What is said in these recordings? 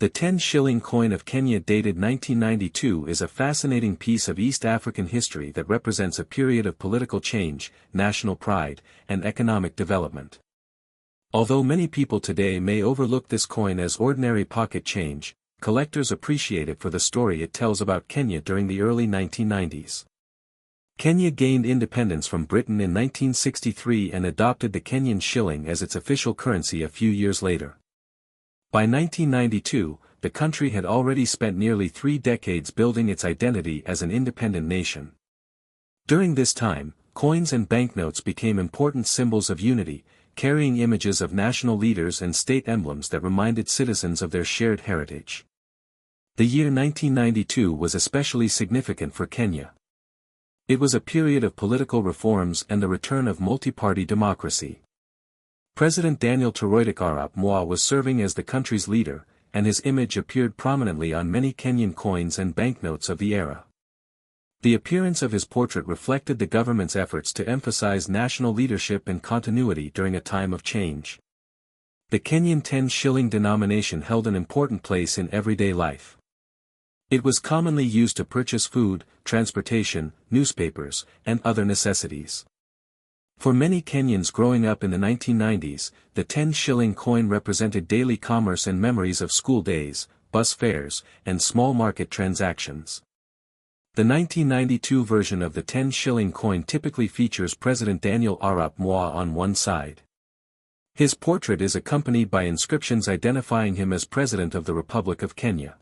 The 10-shilling coin of Kenya dated 1992 is a fascinating piece of East African history that represents a period of political change, national pride, and economic development. Although many people today may overlook this coin as ordinary pocket change, collectors appreciate it for the story it tells about Kenya during the early 1990s. Kenya gained independence from Britain in 1963 and adopted the Kenyan shilling as its official currency a few years later. By 1992, the country had already spent nearly 3 decades building its identity as an independent nation. During this time, coins and banknotes became important symbols of unity, carrying images of national leaders and state emblems that reminded citizens of their shared heritage. The year 1992 was especially significant for Kenya. It was a period of political reforms and the return of multi-party democracy. President Daniel Toroitich arap Moi was serving as the country's leader, and his image appeared prominently on many Kenyan coins and banknotes of the era. The appearance of his portrait reflected the government's efforts to emphasize national leadership and continuity during a time of change. The Kenyan 10-shilling denomination held an important place in everyday life. It was commonly used to purchase food, transportation, newspapers, and other necessities. For many Kenyans growing up in the 1990s, the 10-shilling coin represented daily commerce and memories of school days, bus fares, and small market transactions. The 1992 version of the 10-shilling coin typically features President Daniel arap Moi on one side. His portrait is accompanied by inscriptions identifying him as President of the Republic of Kenya.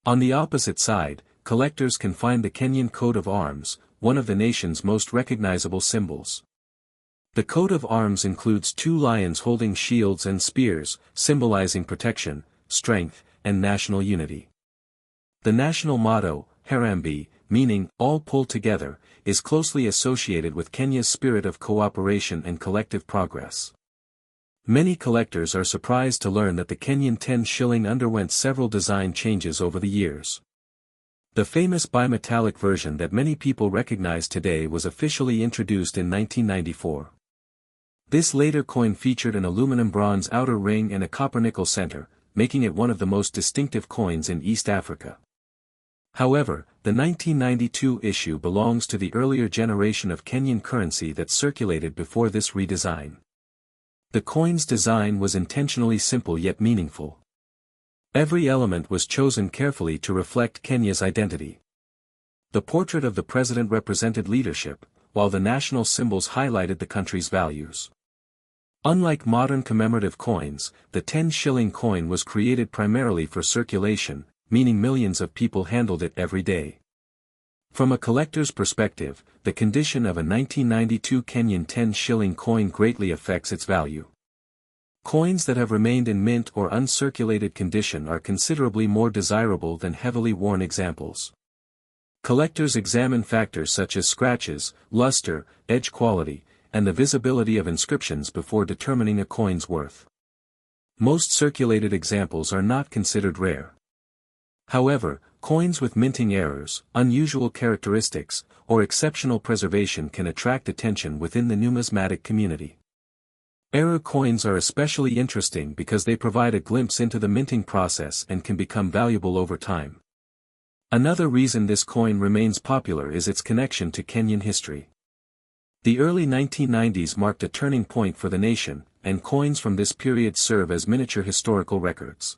On the opposite side, collectors can find the Kenyan coat of arms, one of the nation's most recognizable symbols. The coat of arms includes 2 lions holding shields and spears, symbolizing protection, strength, and national unity. The national motto, Harambee, meaning, all pull together, is closely associated with Kenya's spirit of cooperation and collective progress. Many collectors are surprised to learn that the Kenyan 10-shilling underwent several design changes over the years. The famous bimetallic version that many people recognize today was officially introduced in 1994. This later coin featured an aluminum bronze outer ring and a copper-nickel center, making it one of the most distinctive coins in East Africa. However, the 1992 issue belongs to the earlier generation of Kenyan currency that circulated before this redesign. The coin's design was intentionally simple yet meaningful. Every element was chosen carefully to reflect Kenya's identity. The portrait of the president represented leadership, while the national symbols highlighted the country's values. Unlike modern commemorative coins, the 10-shilling coin was created primarily for circulation, meaning millions of people handled it every day. From a collector's perspective, the condition of a 1992 Kenyan 10-shilling coin greatly affects its value. Coins that have remained in mint or uncirculated condition are considerably more desirable than heavily worn examples. Collectors examine factors such as scratches, luster, edge quality, and the visibility of inscriptions before determining a coin's worth. Most circulated examples are not considered rare. However, coins with minting errors, unusual characteristics, or exceptional preservation can attract attention within the numismatic community. Error coins are especially interesting because they provide a glimpse into the minting process and can become valuable over time. Another reason this coin remains popular is its connection to Kenyan history. The early 1990s marked a turning point for the nation, and coins from this period serve as miniature historical records.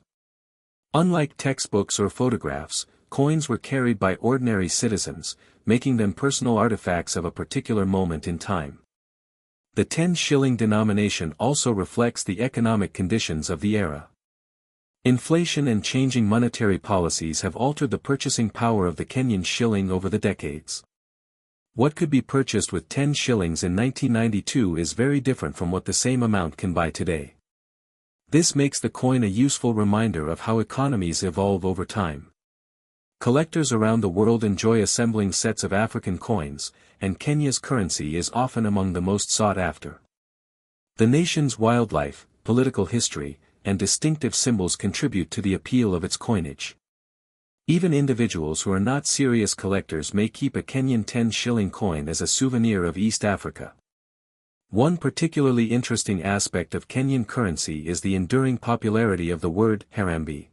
Unlike textbooks or photographs, coins were carried by ordinary citizens, making them personal artifacts of a particular moment in time. The 10-shilling denomination also reflects the economic conditions of the era. Inflation and changing monetary policies have altered the purchasing power of the Kenyan shilling over the decades. What could be purchased with 10 shillings in 1992 is very different from what the same amount can buy today. This makes the coin a useful reminder of how economies evolve over time. Collectors around the world enjoy assembling sets of African coins, and Kenya's currency is often among the most sought after. The nation's wildlife, political history, and distinctive symbols contribute to the appeal of its coinage. Even individuals who are not serious collectors may keep a Kenyan 10-shilling coin as a souvenir of East Africa. One particularly interesting aspect of Kenyan currency is the enduring popularity of the word harambee.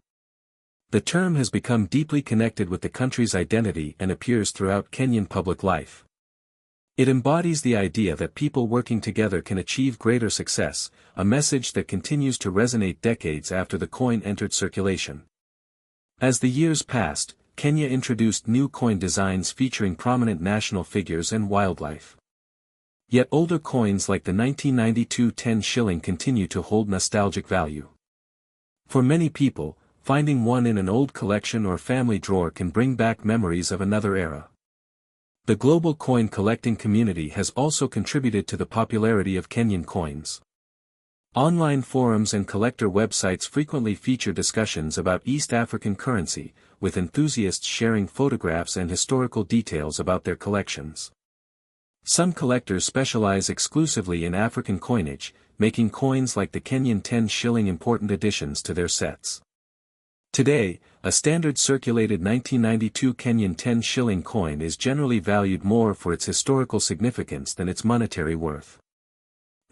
The term has become deeply connected with the country's identity and appears throughout Kenyan public life. It embodies the idea that people working together can achieve greater success, a message that continues to resonate decades after the coin entered circulation. As the years passed, Kenya introduced new coin designs featuring prominent national figures and wildlife. Yet older coins like the 1992 10 shilling continue to hold nostalgic value. For many people, finding one in an old collection or family drawer can bring back memories of another era. The global coin collecting community has also contributed to the popularity of Kenyan coins. Online forums and collector websites frequently feature discussions about East African currency, with enthusiasts sharing photographs and historical details about their collections. Some collectors specialize exclusively in African coinage, making coins like the Kenyan 10 shilling important additions to their sets. Today, a standard circulated 1992 Kenyan 10 shilling coin is generally valued more for its historical significance than its monetary worth.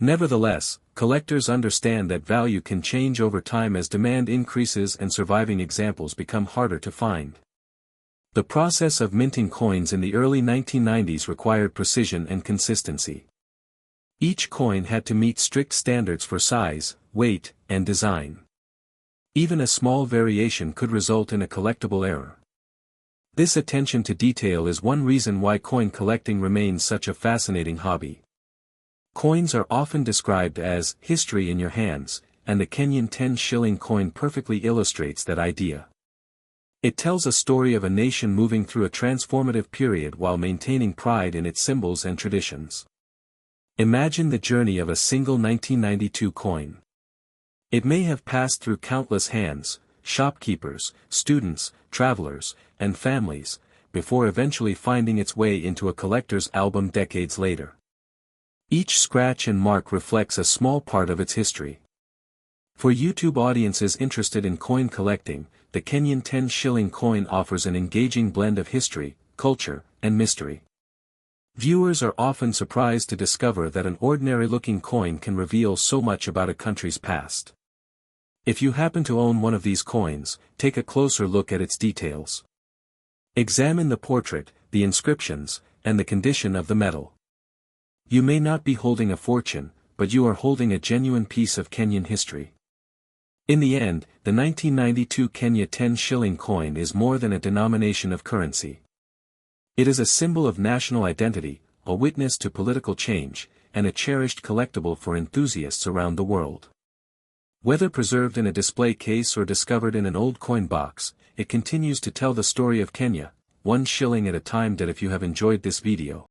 Nevertheless, collectors understand that value can change over time as demand increases and surviving examples become harder to find. The process of minting coins in the early 1990s required precision and consistency. Each coin had to meet strict standards for size, weight, and design. Even a small variation could result in a collectible error. This attention to detail is one reason why coin collecting remains such a fascinating hobby. Coins are often described as history in your hands, and the Kenyan 10 shilling coin perfectly illustrates that idea. It tells a story of a nation moving through a transformative period while maintaining pride in its symbols and traditions. Imagine the journey of a single 1992 coin. It may have passed through countless hands, shopkeepers, students, travelers, and families, before eventually finding its way into a collector's album decades later. Each scratch and mark reflects a small part of its history. For YouTube audiences interested in coin collecting, the Kenyan 10 shilling coin offers an engaging blend of history, culture, and mystery. Viewers are often surprised to discover that an ordinary-looking coin can reveal so much about a country's past. If you happen to own one of these coins, take a closer look at its details. Examine the portrait, the inscriptions, and the condition of the metal. You may not be holding a fortune, but you are holding a genuine piece of Kenyan history. In the end, the 1992 Kenya 10 shilling coin is more than a denomination of currency. It is a symbol of national identity, a witness to political change, and a cherished collectible for enthusiasts around the world. Whether preserved in a display case or discovered in an old coin box, it continues to tell the story of Kenya, one shilling at a time. That if you have enjoyed this video,